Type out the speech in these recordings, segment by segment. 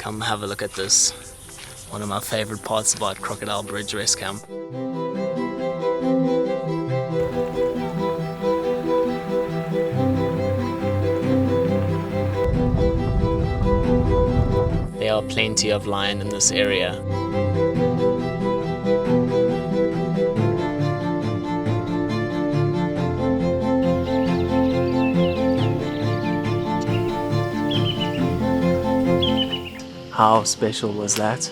Come have a look at this. One of my favorite parts about Crocodile Bridge Rest Camp. There are plenty of lion in this area. How special was that?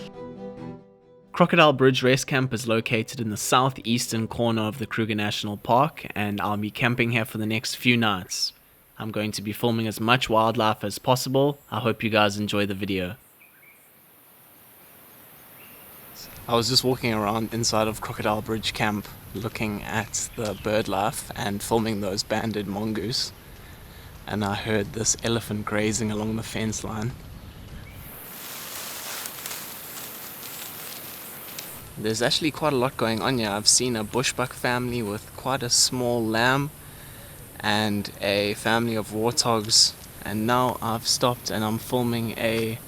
Crocodile Bridge Rest Camp is located in the southeastern corner of the Kruger National Park, and I'll be camping here for the next few nights. I'm going to be filming as much wildlife as possible. I hope you guys enjoy the video. I was just walking around inside of Crocodile Bridge Camp looking at the bird life and filming those banded mongoose, and I heard this elephant grazing along the fence line. There's actually quite a lot going on here. I've seen a bushbuck family with quite a small lamb and a family of warthogs, and now I've stopped and I'm filming a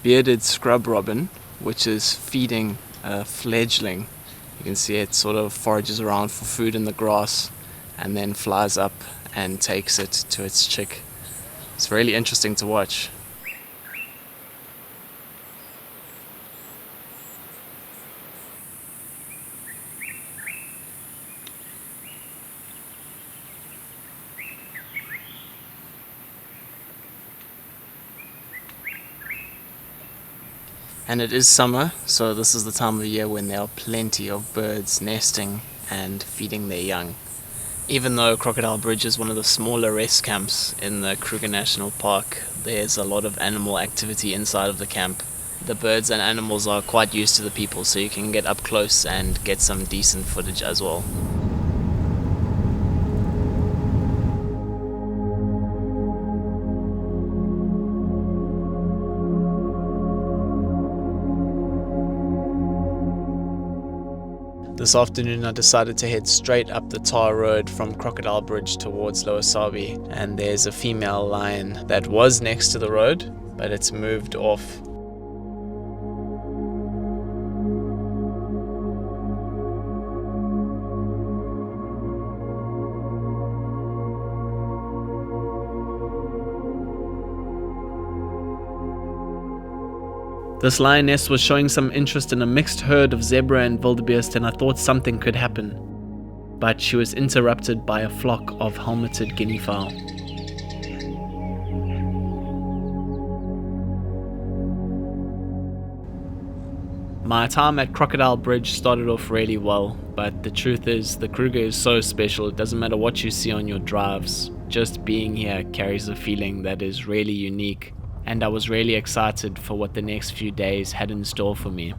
bearded scrub robin which is feeding a fledgling. You can see it sort of forages around for food in the grass and then flies up and takes it to its chick. It's really interesting to watch. And it is summer, so this is the time of the year when there are plenty of birds nesting and feeding their young. Even though Crocodile Bridge is one of the smaller rest camps in the Kruger National Park, there's a lot of animal activity inside of the camp. The birds and animals are quite used to the people, so you can get up close and get some decent footage as well. This afternoon I decided to head straight up the tar road from Crocodile Bridge towards Lower Sabi, and there's a female lion that was next to the road, but it's moved off. This lioness was showing some interest in a mixed herd of zebra and wildebeest, and I thought something could happen. But she was interrupted by a flock of helmeted guinea fowl. My time at Crocodile Bridge started off really well, but the truth is the Kruger is so special. It doesn't matter what you see on your drives. Just being here carries a feeling that is really unique. And I was really excited for what the next few days had in store for me.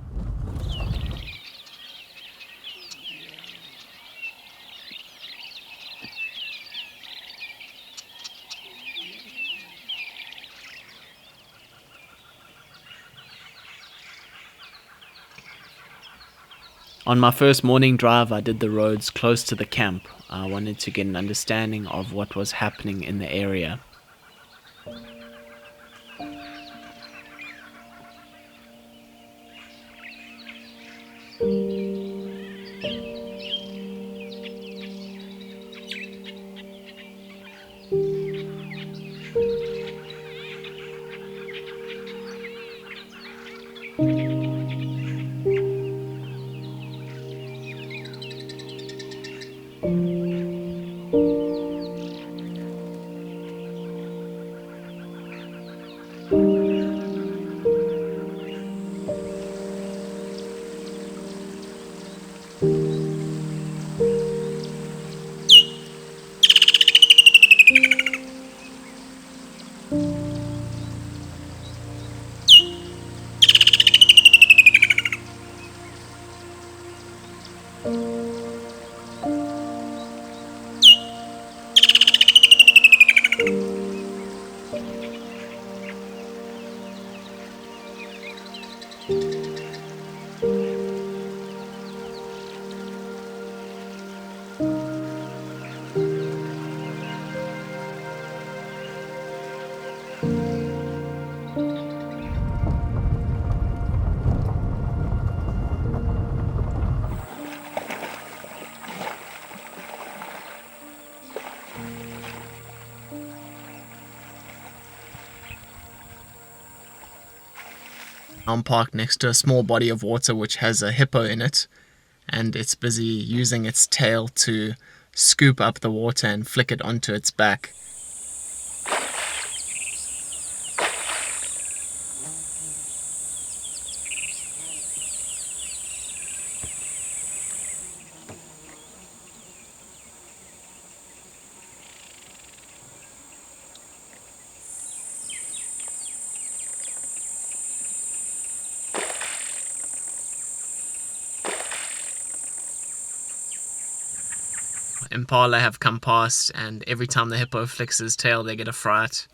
On my first morning drive, I did the roads close to the camp. I wanted to get an understanding of what was happening in the area. I'm parked next to a small body of water which has a hippo in it, and it's busy using its tail to scoop up the water and flick it onto its back. Impala have come past, and every time the hippo flicks his tail they get a fright.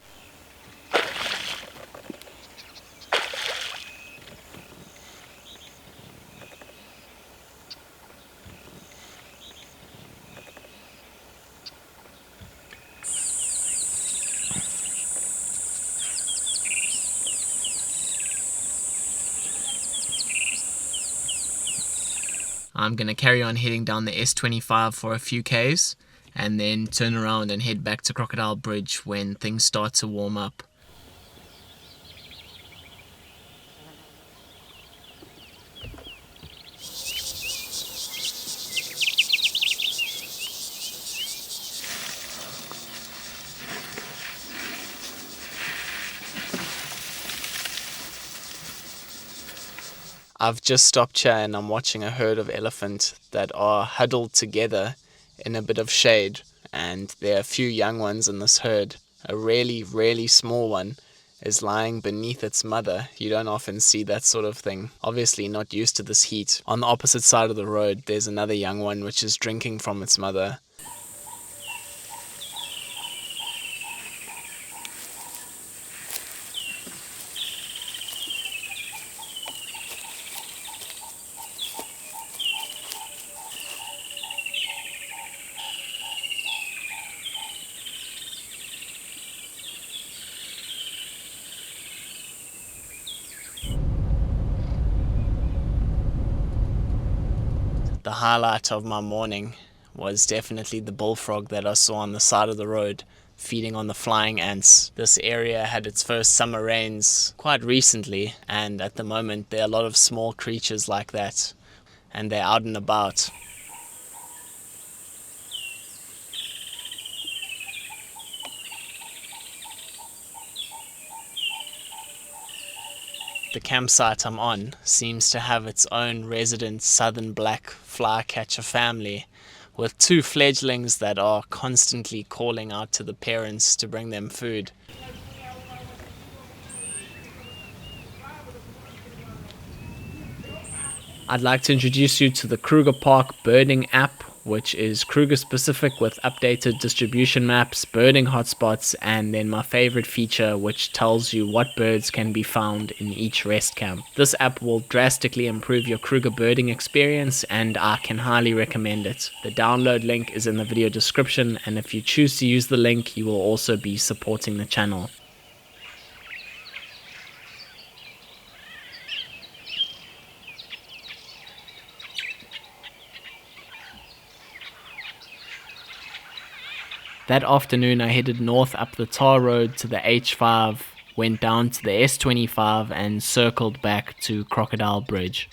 I'm going to carry on heading down the S25 for a few Ks, and then turn around and head back to Crocodile Bridge when things start to warm up. I've just stopped here and I'm watching a herd of elephant that are huddled together in a bit of shade, and there are a few young ones in this herd. A really small one is lying beneath its mother. You don't often see that sort of thing. Obviously not used to this heat. On the opposite side of the road there's another young one which is drinking from its mother. The highlight of my morning was definitely the bullfrog that I saw on the side of the road feeding on the flying ants. This area had its first summer rains quite recently, and at the moment there are a lot of small creatures like that, and they're out and about. The campsite I'm on seems to have its own resident southern black flycatcher family, with two fledglings that are constantly calling out to the parents to bring them food. I'd like to introduce you to the Kruger Park birding app, which is Kruger specific with updated distribution maps, birding hotspots, and then my favorite feature which tells you what birds can be found in each rest camp. This app will drastically improve your Kruger birding experience, and I can highly recommend it. The download link is in the video description, and if you choose to use the link you will also be supporting the channel. That afternoon I headed north up the tar road to the H5, went down to the S25 and circled back to Crocodile Bridge.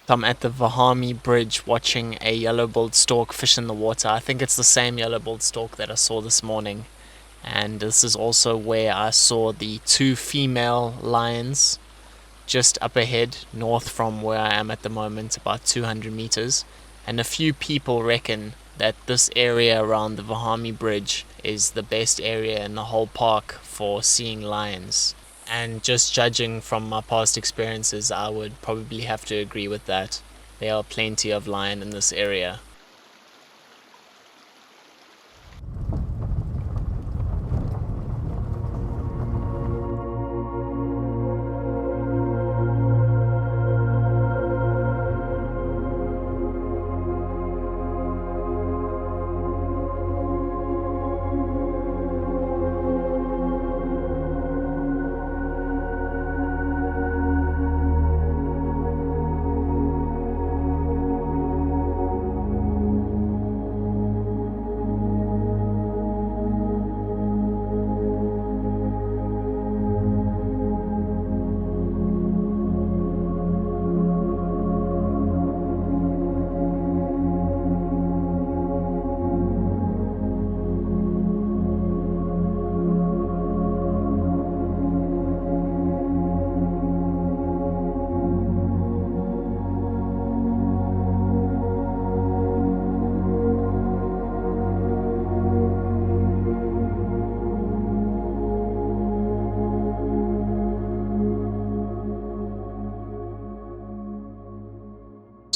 I'm at the Bahami Bridge watching a yellow-billed stork fish in the water. I think it's the same yellow-billed stork that I saw this morning. And this is also where I saw the two female lions just up ahead, north from where I am at the moment, about 200 meters. And a few people reckon that this area around the Bahami Bridge is the best area in the whole park for seeing lions. And just judging from my past experiences, I would probably have to agree with that. There are plenty of lion in this area.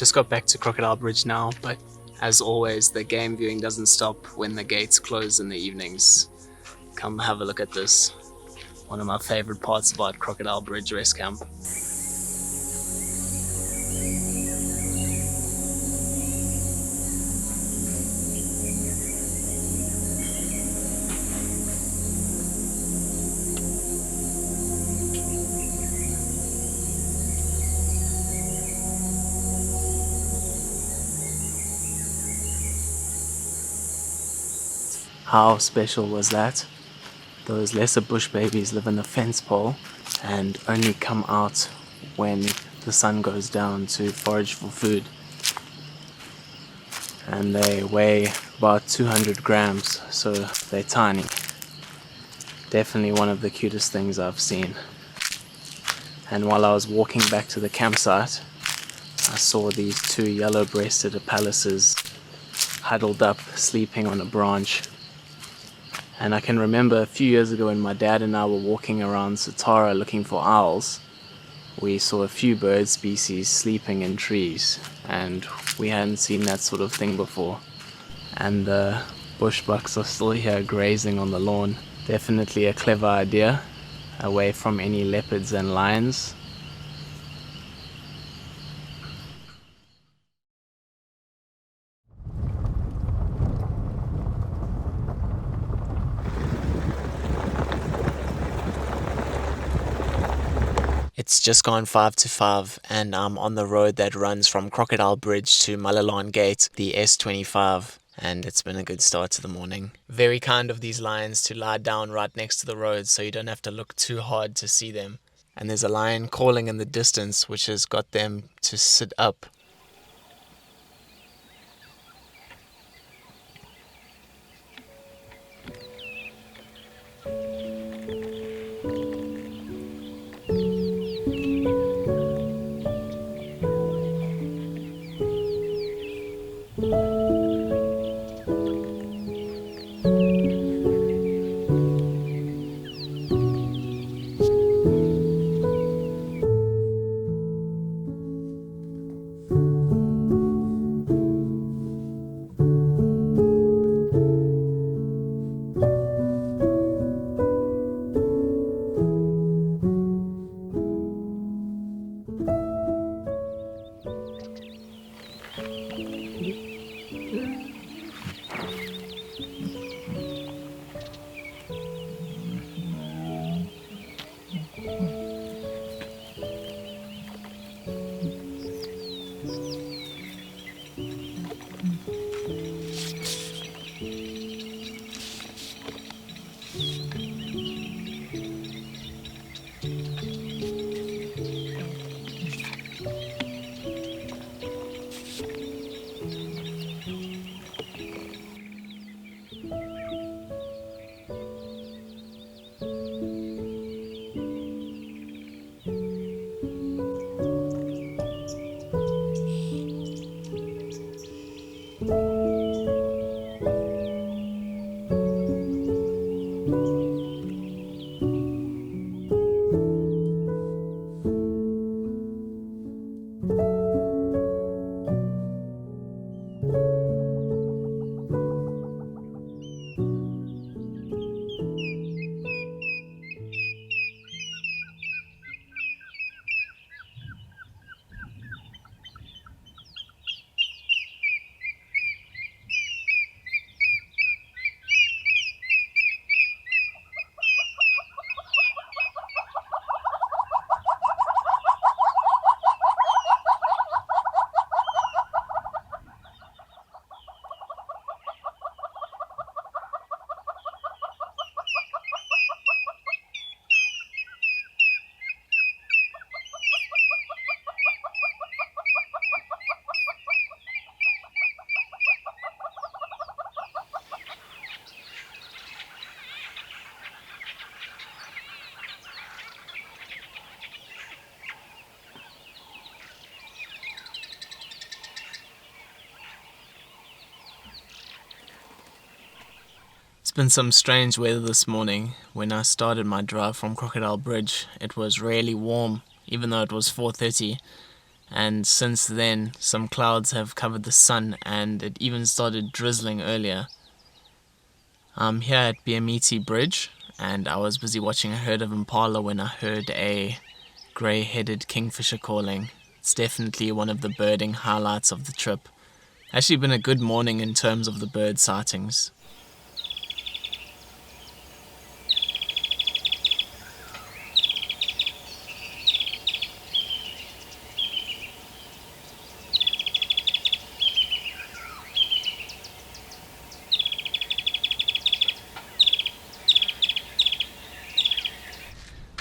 Just got back to Crocodile Bridge now, but as always, the game viewing doesn't stop when the gates close in the evenings. Come have a look at this. One of my favorite parts about Crocodile Bridge Rest Camp. How special was that? Those lesser bush babies live in the fence pole and only come out when the sun goes down to forage for food. And they weigh about 200 grams, so they're tiny. Definitely one of the cutest things I've seen. And while I was walking back to the campsite, I saw these two yellow-breasted apalises huddled up, sleeping on a branch. And I can remember a few years ago when my dad and I were walking around Satara looking for owls, we saw a few bird species sleeping in trees, and we hadn't seen that sort of thing before. And the bushbucks are still here grazing on the lawn. Definitely a clever idea, away from any leopards and lions. It's just gone 5 to 5 and I'm on the road that runs from Crocodile Bridge to Malalan Gate, the S25, and it's been a good start to the morning. Very kind of these lions to lie down right next to the road so you don't have to look too hard to see them. And there's a lion calling in the distance which has got them to sit up. It's been some strange weather this morning. When I started my drive from Crocodile Bridge, it was really warm, even though it was 4:30, and since then some clouds have covered the sun, and it even started drizzling earlier. I'm here at Bahami Bridge, and I was busy watching a herd of impala when I heard a grey-headed kingfisher calling. It's definitely one of the birding highlights of the trip. Actually been a good morning in terms of the bird sightings.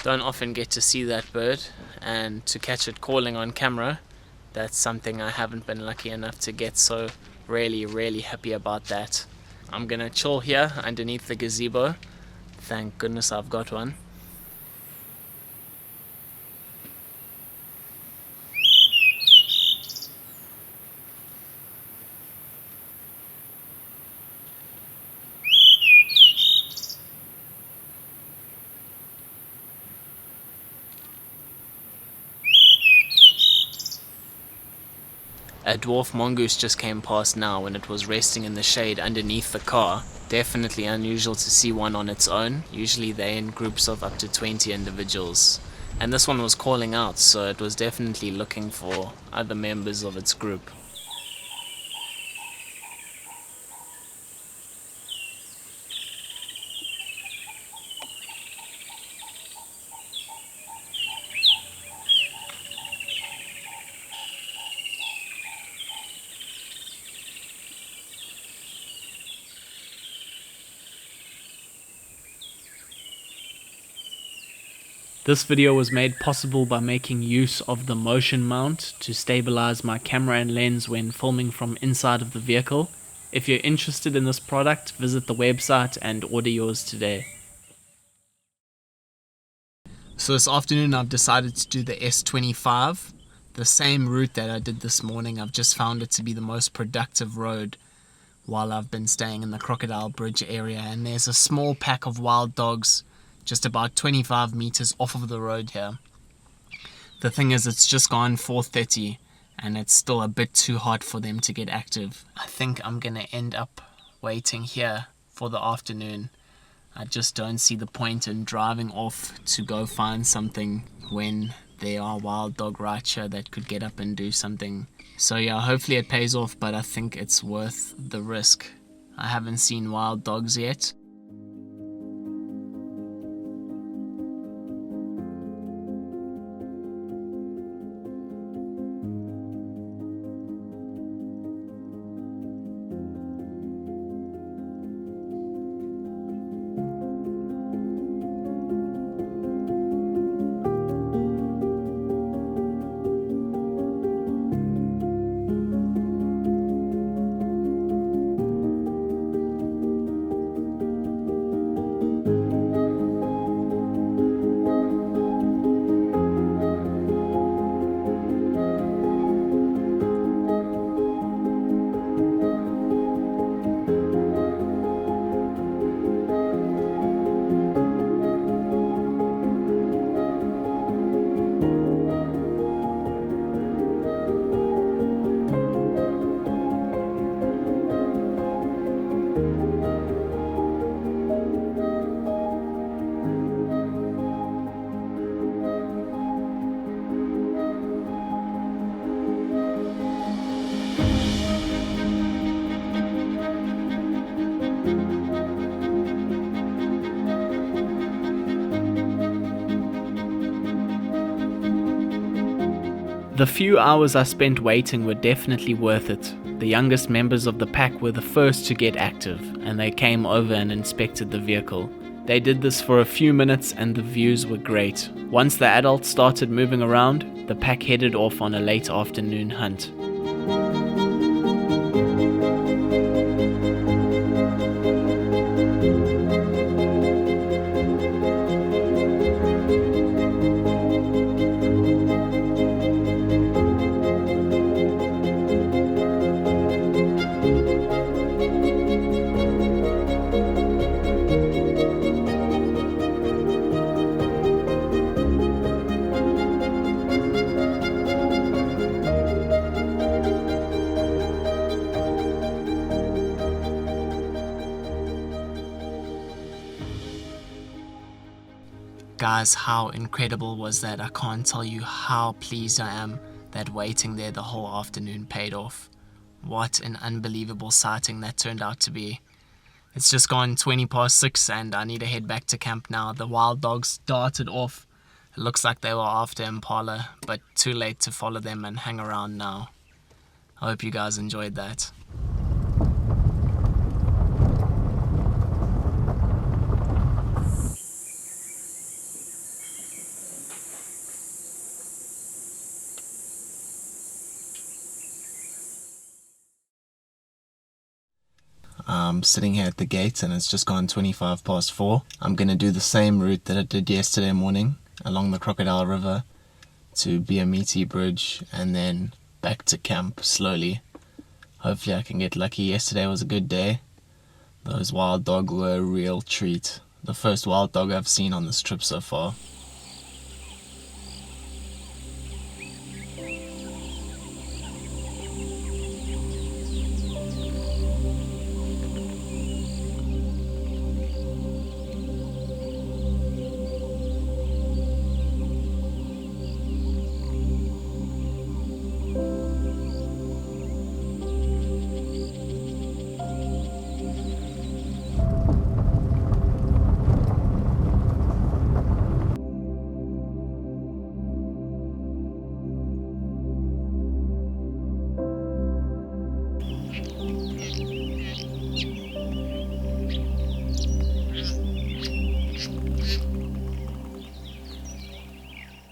Don't often get to see that bird, and to catch it calling on camera, that's something I haven't been lucky enough to get, so really happy about that. I'm gonna chill here underneath the gazebo. Thank goodness I've got one. A dwarf mongoose just came past now when it was resting in the shade underneath the car. Definitely unusual to see one on its own. Usually they're in groups of up to 20 individuals. And this one was calling out, so it was definitely looking for other members of its group. This video was made possible by making use of the MotionMount to stabilize my camera and lens when filming from inside of the vehicle. If you're interested in this product, visit the website and order yours today. So this afternoon I've decided to do the S25, the same route that I did this morning. I've just found it to be the most productive road while I've been staying in the Crocodile Bridge area, and there's a small pack of wild dogs just about 25 meters off of the road here. The thing is, it's just gone 4:30 and it's still a bit too hot for them to get active. I think I'm gonna end up waiting here for the afternoon. I just don't see the point in driving off to go find something when there are wild dog right here that could get up and do something. So yeah, hopefully it pays off, but I think it's worth the risk. I haven't seen wild dogs yet. The few hours I spent waiting were definitely worth it. The youngest members of the pack were the first to get active, and they came over and inspected the vehicle. They did this for a few minutes and the views were great. Once the adults started moving around, the pack headed off on a late afternoon hunt. Guys, how incredible was that? I can't tell you how pleased I am that waiting there the whole afternoon paid off. What an unbelievable sighting that turned out to be. It's just gone 20 past 6 and I need to head back to camp now. The wild dogs darted off. It looks like they were after impala, but too late to follow them and hang around now. I hope you guys enjoyed that. I'm sitting here at the gate and it's just gone 25 past 4. I'm going to do the same route that I did yesterday morning along the Crocodile River to Bahami Bridge and then back to camp slowly. Hopefully I can get lucky. Yesterday was a good day. Those wild dogs were a real treat. The first wild dog I've seen on this trip so far.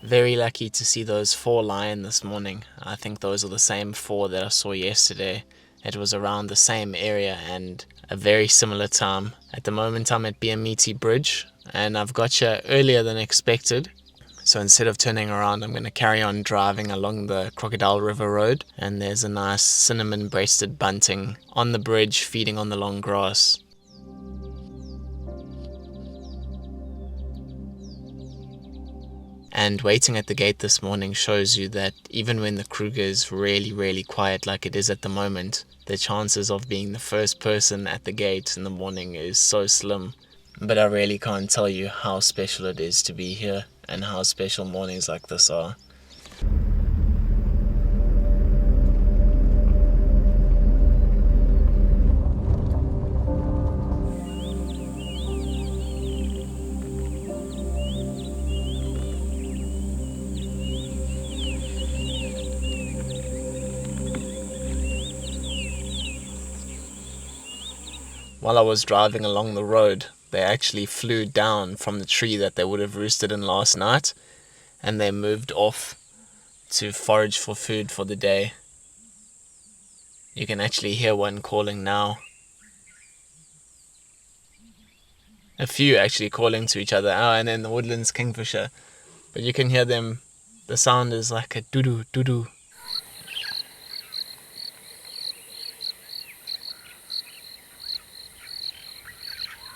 Very lucky to see those 4 lion this morning. I think those are the same 4 that I saw yesterday. It was around the same area and a very similar time. At the moment I'm at Bahami Bridge and I've got here earlier than expected. So instead of turning around, I'm going to carry on driving along the Crocodile River Road, and there's a nice cinnamon breasted bunting on the bridge feeding on the long grass. And waiting at the gate this morning shows you that even when the Kruger is really quiet like it is at the moment, the chances of being the first person at the gate in the morning is so slim. But I really can't tell you how special it is to be here and how special mornings like this are. While I was driving along the road, they actually flew down from the tree that they would have roosted in last night, and they moved off to forage for food for the day. You can actually hear one calling now. A few actually calling to each other. Oh, and then the woodlands kingfisher. But you can hear them. The sound is like a doo-doo, doo-doo.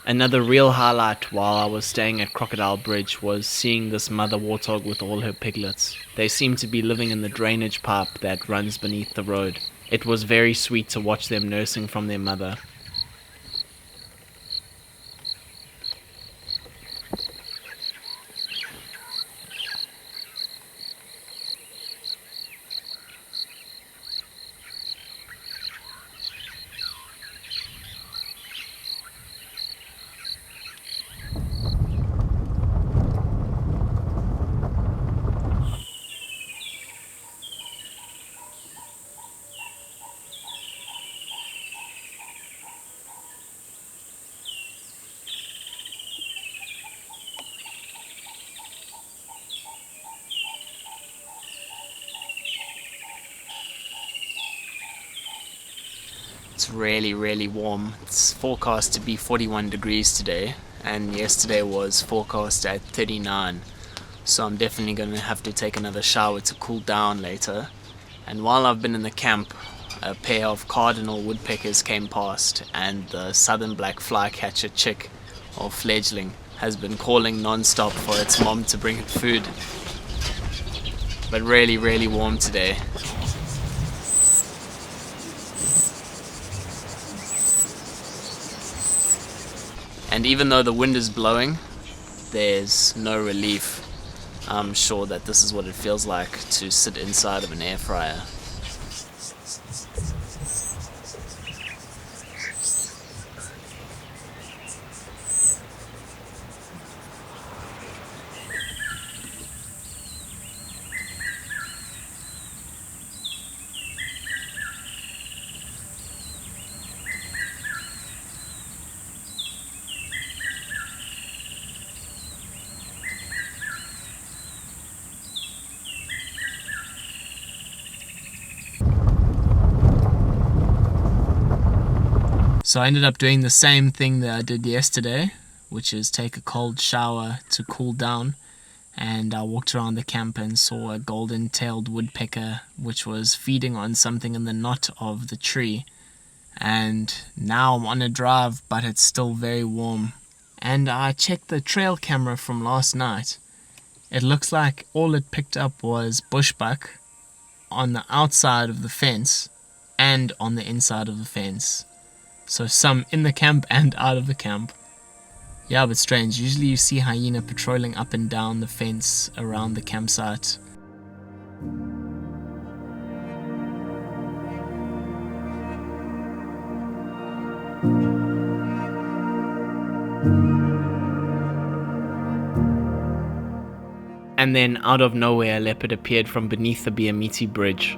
Another real highlight while I was staying at Crocodile Bridge was seeing this mother warthog with all her piglets. They seem to be living in the drainage pipe that runs beneath the road. It was very sweet to watch them nursing from their mother. It's really warm. It's forecast to be 41 degrees today, and yesterday was forecast at 39. So I'm definitely going to have to take another shower to cool down later. And while I've been in the camp, a pair of cardinal woodpeckers came past, and the southern black flycatcher chick, or fledgling, has been calling non-stop for its mom to bring it food. But really warm today. And even though the wind is blowing, there's no relief. I'm sure that this is what it feels like to sit inside of an air fryer. So I ended up doing the same thing that I did yesterday, which is take a cold shower to cool down. And I walked around the camp and saw a golden-tailed woodpecker, which was feeding on something in the knot of the tree. And now I'm on a drive, but it's still very warm. And I checked the trail camera from last night. It looks like all it picked up was bushbuck on the outside of the fence and on the inside of the fence. So some in the camp and out of the camp. Yeah, but strange. Usually you see hyena patrolling up and down the fence around the campsite. And then out of nowhere, a leopard appeared from beneath the Bahami Bridge.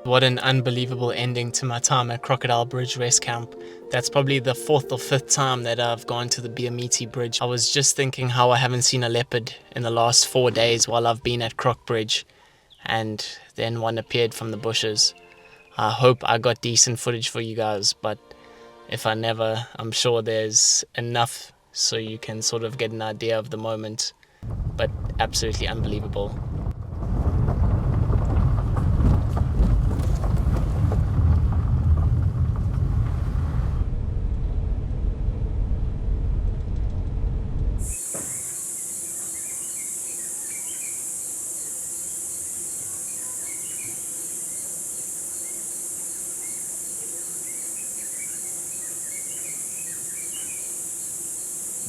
What an unbelievable ending to my time at Crocodile Bridge Rest Camp. That's probably the 4th or 5th time that I've gone to the Bahami Bridge. I was just thinking how I haven't seen a leopard in the last 4 days while I've been at Croc Bridge, and then one appeared from the bushes. I hope I got decent footage for you guys, but if I never, I'm sure there's enough so you can sort of get an idea of the moment. But absolutely unbelievable.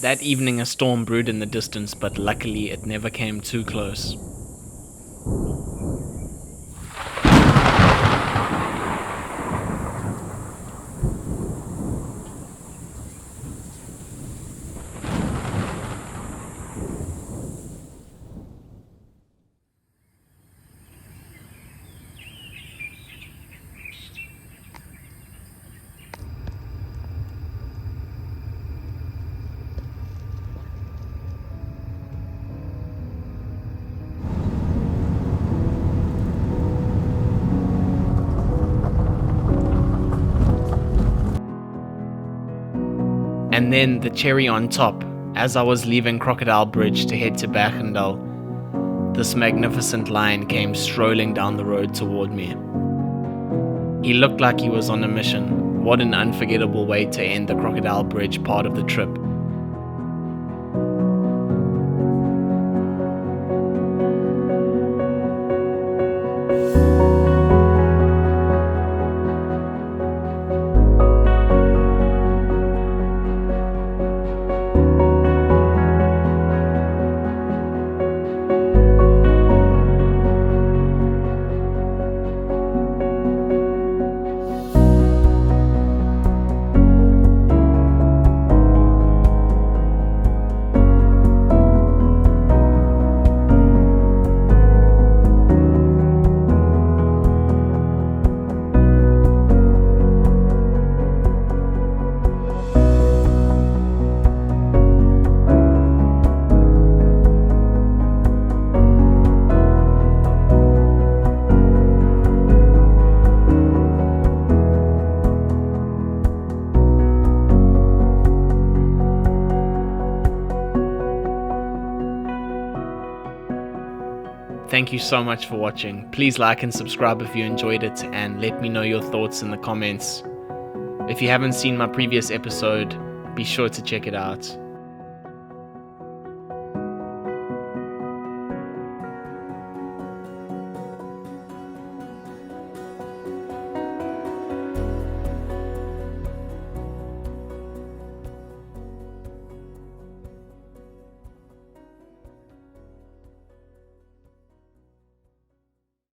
That evening a storm brewed in the distance, but luckily it never came too close. And then the cherry on top, as I was leaving Crocodile Bridge to head to Bachendal, this magnificent lion came strolling down the road toward me. He looked like he was on a mission. What an unforgettable way to end the Crocodile Bridge part of the trip. thank you so much for watching. Please like and subscribe if you enjoyed it, and let me know your thoughts in the comments. If you haven't seen my previous episode, be sure to check it out.